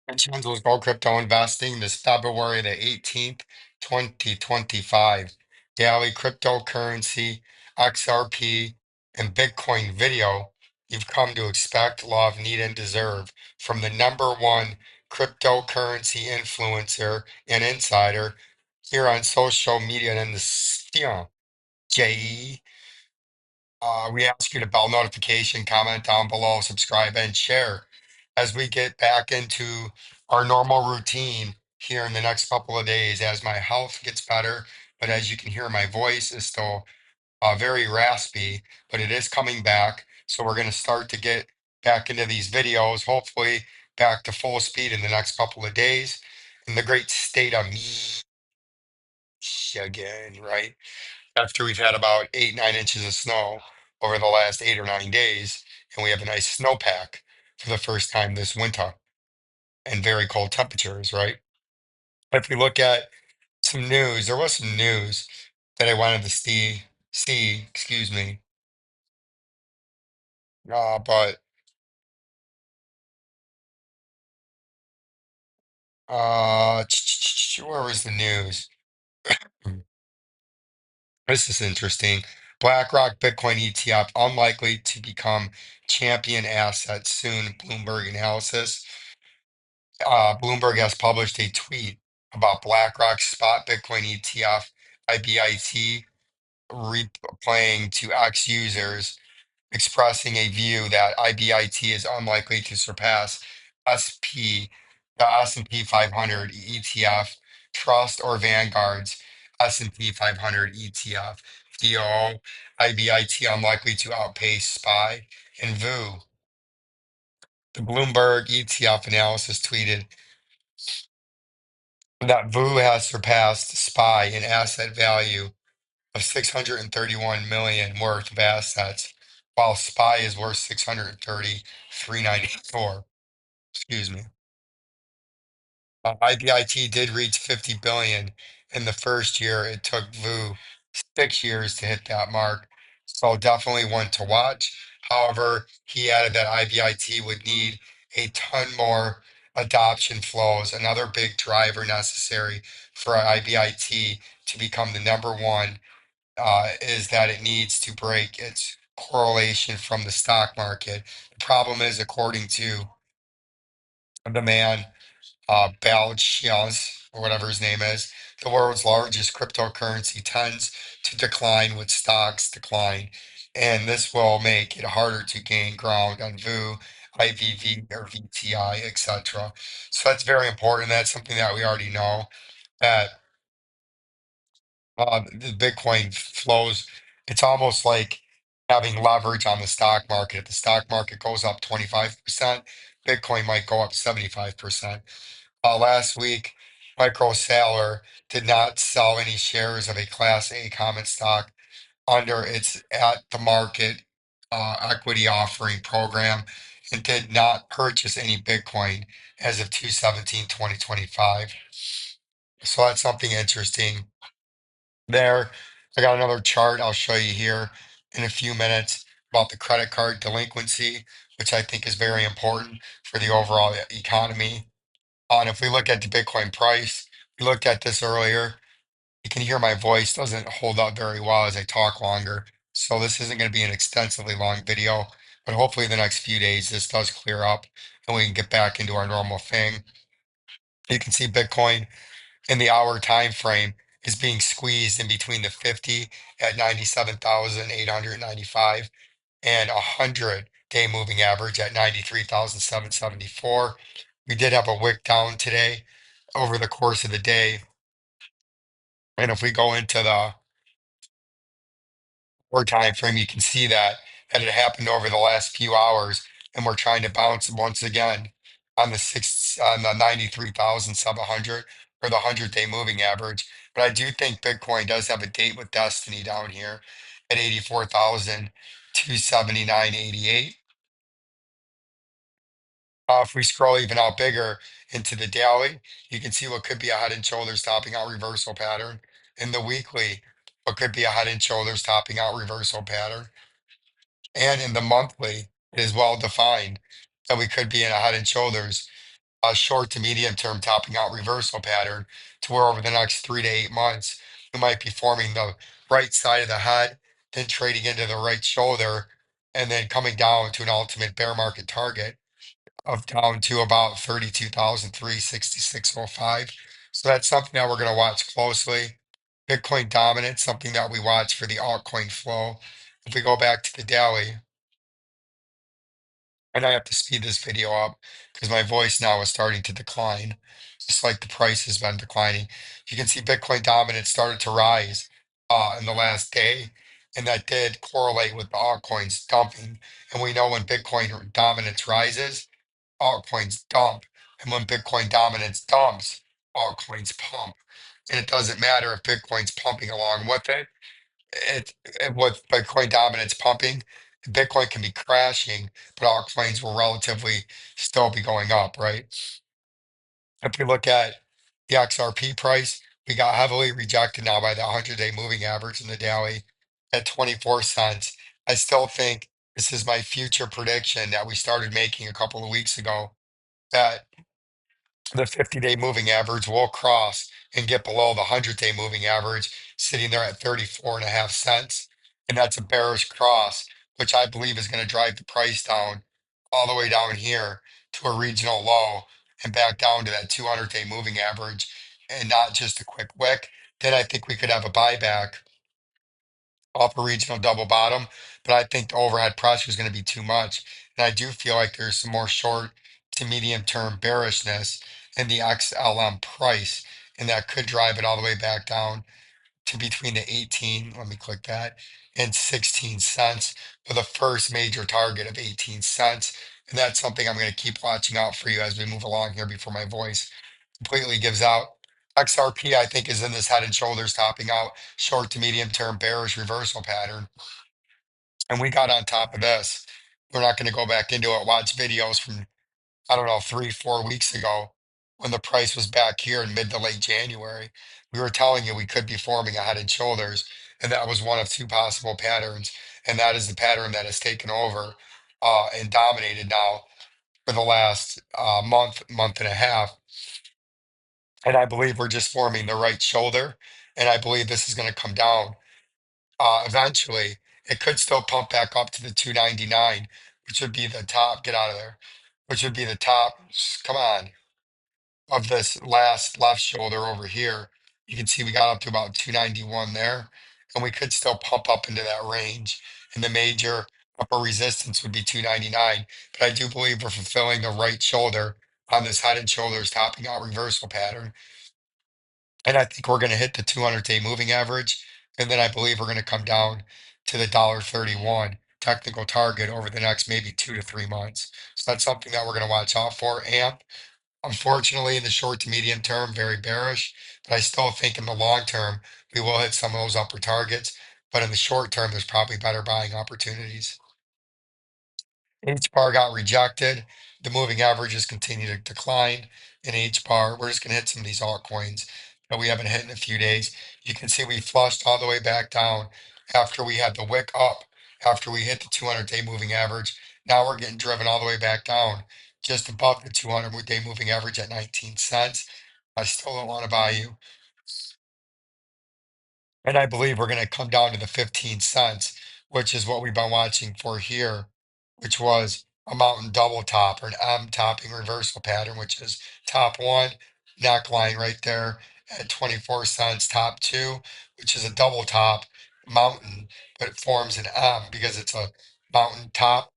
VINCENZO'S Gold Crypto Investing this February the 18th, 2025. Daily cryptocurrency, XRP, and Bitcoin video you've come to expect, love, need, and deserve from the number one cryptocurrency influencer and insider here on social media and in the sphere. JE. We ask you to bell notification, comment down below, subscribe, and share as we get back into our normal routine here in the next couple of days as my health gets better. But as you can hear, my voice is still very raspy, but it is coming back. So we're going to start to get back into these videos, hopefully back to full speed in the next couple of days in the great state of Michigan, right? After we've had about 8, 9 inches of snow over the last 8 or 9 days, and we have a nice snowpack for the first time this winter and very cold temperatures, right? If we look at some news, there was some news that I wanted to see, excuse me, but where was the news? Hmm, This is interesting. BlackRock Bitcoin ETF unlikely to become champion asset soon, Bloomberg analysis. Bloomberg has published a tweet about BlackRock's spot Bitcoin ETF IBIT replaying to X users, expressing a view that IBIT is unlikely to surpass SP, the S&P 500 ETF, Trust or Vanguard's S&P 500 ETF. VO, IBIT unlikely to outpace SPY, and VU. The Bloomberg ETF analysis tweeted that VU has surpassed SPY in asset value of 631 million worth of assets, while SPY is worth 630,394. Excuse me. IBIT did reach 50 billion in the first year. It took VU 6 years to hit that mark. So definitely one to watch. However, he added that IBIT would need a ton more adoption flows, another big driver necessary for IBIT to become the number one is that it needs to break its correlation from the stock market. The problem is, according to the man Balchians, or whatever his name is, the world's largest cryptocurrency tends to decline with stocks decline, and this will make it harder to gain ground on VU, IVV, or VTI, etc. So that's very important. That's something that we already know that the Bitcoin flows. It's almost like having leverage on the stock market. If the stock market goes up 25%, Bitcoin might go up 75%. Last week, Micro Saylor did not sell any shares of a Class A common stock under its at the market equity offering program and did not purchase any Bitcoin as of 2/17/2025. So that's something interesting there. I got another chart I'll show you here in a few minutes about the credit card delinquency, which I think is very important for the overall economy. And if we look at the Bitcoin price, we looked at this earlier. You can hear my voice doesn't hold up very well as I talk longer. So this isn't going to be an extensively long video, but hopefully the next few days this does clear up and we can get back into our normal thing. You can see Bitcoin in the hour time frame is being squeezed in between the 50 at 97,895 and 100-day moving average at 93,774. We did have a wick down today over the course of the day. And if we go into the or time frame, you can see that it happened over the last few hours, and we're trying to bounce once again on the 93,700 or the 100-day moving average. But I do think Bitcoin does have a date with destiny down here at 84,279.88. If we scroll even out bigger into the daily, you can see what could be a head and shoulders topping out reversal pattern. In the weekly, what could be a head and shoulders topping out reversal pattern. And in the monthly, it is well defined that we could be in a head and shoulders. short to medium term topping out reversal pattern to where over the next 3 to 8 months, we might be forming the right side of the head, then trading into the right shoulder, and then coming down to an ultimate bear market target of down to about 32,366.05. So that's something that we're going to watch closely. Bitcoin dominance, something that we watch for the altcoin flow. If we go back to the daily, and I have to speed this video up because my voice now is starting to decline, just like the price has been declining. You can see Bitcoin dominance started to rise in the last day, and that did correlate with the altcoins dumping. And we know when Bitcoin dominance rises, altcoins dump. And when Bitcoin dominance dumps, altcoins pump. And it doesn't matter if Bitcoin's pumping along with it. With Bitcoin dominance pumping, Bitcoin can be crashing, but altcoins will relatively still be going up, right? If we look at the XRP price, we got heavily rejected now by the 100-day moving average in the daily at 24 cents. I still think this is my future prediction that we started making a couple of weeks ago that the 50-day moving average will cross and get below the 100-day moving average, sitting there at 34.5 cents. And that's a bearish cross, which I believe is going to drive the price down all the way down here to a regional low and back down to that 200-day moving average and not just a quick wick. Then I think we could have a buyback off a regional double bottom, but I think the overhead pressure is going to be too much. And I do feel like there's some more short to medium term bearishness in the XLM price, and that could drive it all the way back down to between the 18, let me click that, and 16 cents with a first major target of 18 cents. And that's something I'm going to keep watching out for you as we move along here before my voice completely gives out. XRP, I think, is in this head and shoulders topping out short to medium term bearish reversal pattern. And we got on top of this. We're not going to go back into it. Watch videos from, I don't know, 3, 4 weeks ago when the price was back here in mid to late January. We were telling you we could be forming a head and shoulders. And that was one of two possible patterns. And that is the pattern that has taken over and dominated now for the last month and a half. And I believe we're just forming the right shoulder. And I believe this is going to come down eventually. It could still pump back up to the 299, which would be the top. Get out of there. Which would be the top. Come on. Of this last left shoulder over here. You can see we got up to about 291 there. And we could still pump up into that range. And the major upper resistance would be 299. But I do believe we're fulfilling the right shoulder on this head and shoulders topping out reversal pattern. And I think we're going to hit the 200-day moving average. And then I believe we're going to come down to the $1.31 technical target over the next maybe 2 to 3 months. So that's something that we're going to watch out for. AMP, unfortunately, in the short to medium term, very bearish. But I still think in the long term, we will hit some of those upper targets. But in the short term, there's probably better buying opportunities. Hbar got rejected. The moving averages continue to decline in Hbar. We're just going to hit some of these altcoins that we haven't hit in a few days. You can see we flushed all the way back down after we had the wick up, after we hit the 200-day moving average. Now we're getting driven all the way back down, just above the 200-day moving average at 19 cents. I still don't want to buy you. And I believe we're going to come down to the 15 cents, which is what we've been watching for here, which was a mountain double top or an M topping reversal pattern, which is top one, neckline right there at 24 cents, top two, which is a double top mountain, but it forms an M because it's a mountain top,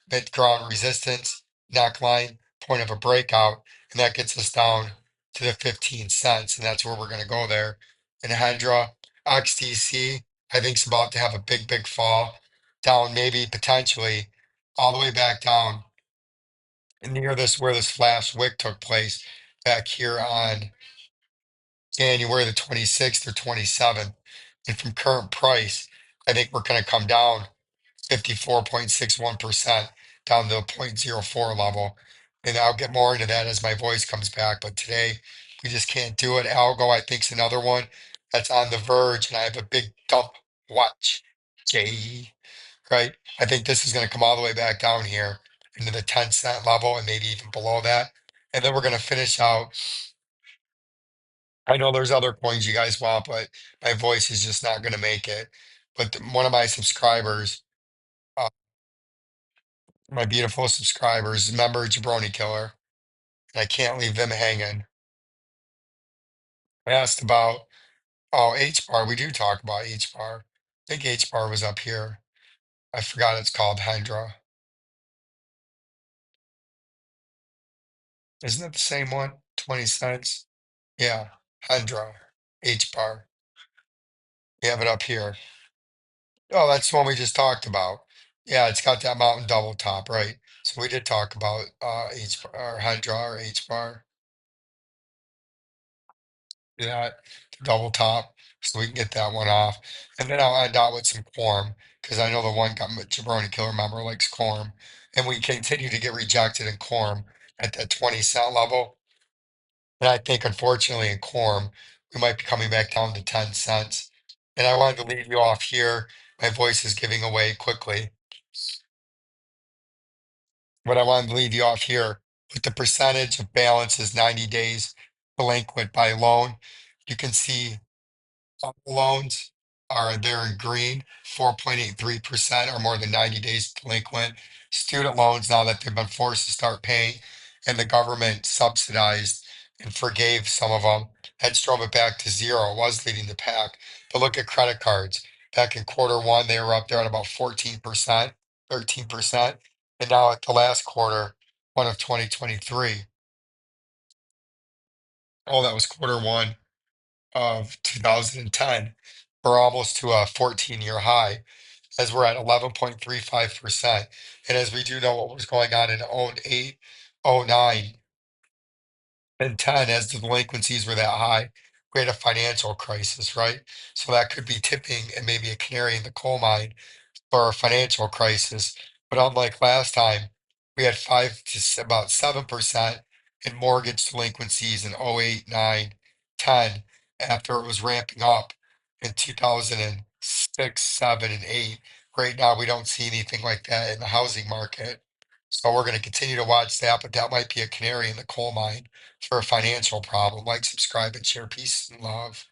mid ground resistance, neckline, point of a breakout, and that gets us down to the 15 cents, and that's where we're going to go there. And Hendra, XTC, I think is about to have a big fall down, maybe potentially all the way back down near this where this flash wick took place back here on January the 26th or 27th. And from current price, I think we're going to come down 54.61% down to the zero point zero 0.04 level. And I'll get more into that as my voice comes back. But today, we just can't do it. Algo, I think, is another one that's on the verge. And I have a big dump watch. J, right? I think this is going to come all the way back down here into the 10-cent level and maybe even below that. And then we're going to finish out. I know there's other coins you guys want, but my voice is just not going to make it. But one of my subscribers, uh, my beautiful subscribers, member Jabroni Killer, and I can't leave them hanging. I asked about, oh, Hbar. We do talk about Hbar. I think Hbar was up here. I forgot it's called Hydra. Isn't it the same one? 20 cents? Yeah, Hydra, Hbar. You have it up here. Oh, that's the one we just talked about. Yeah, it's got that mountain double top, right? So we did talk about H or Hydra or H bar. Yeah, the double top, so we can get that one off. And then I'll end out with some Quorum, because I know the one got Jabroni Killer member likes Quorum. And we continue to get rejected in Quorum at that 20 cent level. And I think unfortunately in Quorum, we might be coming back down to 10 cents. And I wanted to leave you off here. My voice is giving away quickly. But I wanted to leave you off here with the percentage of balance is 90 days delinquent by loan. You can see loans are there in green, 4.83% or more than 90 days delinquent. Student loans, now that they've been forced to start paying and the government subsidized and forgave some of them, that drove it back to zero. It was leading the pack. But look at credit cards. Back in quarter 1, they were up there at about 14%, 13%. And now at the last quarter, one of 2023, oh, that was quarter 1 of 2010. We're almost to a 14-year high as we're at 11.35%. And as we do know what was going on in '08, '09, and 10, as the delinquencies were that high, we had a financial crisis, right? So that could be tipping and maybe a canary in the coal mine for a financial crisis. But unlike last time, we had about 7% in mortgage delinquencies in '08, '09, '10, after it was ramping up in 2006, 7, and 8. Right now, we don't see anything like that in the housing market. So we're going to continue to watch that, but that might be a canary in the coal mine for a financial problem. Like, subscribe, and share. Peace and love.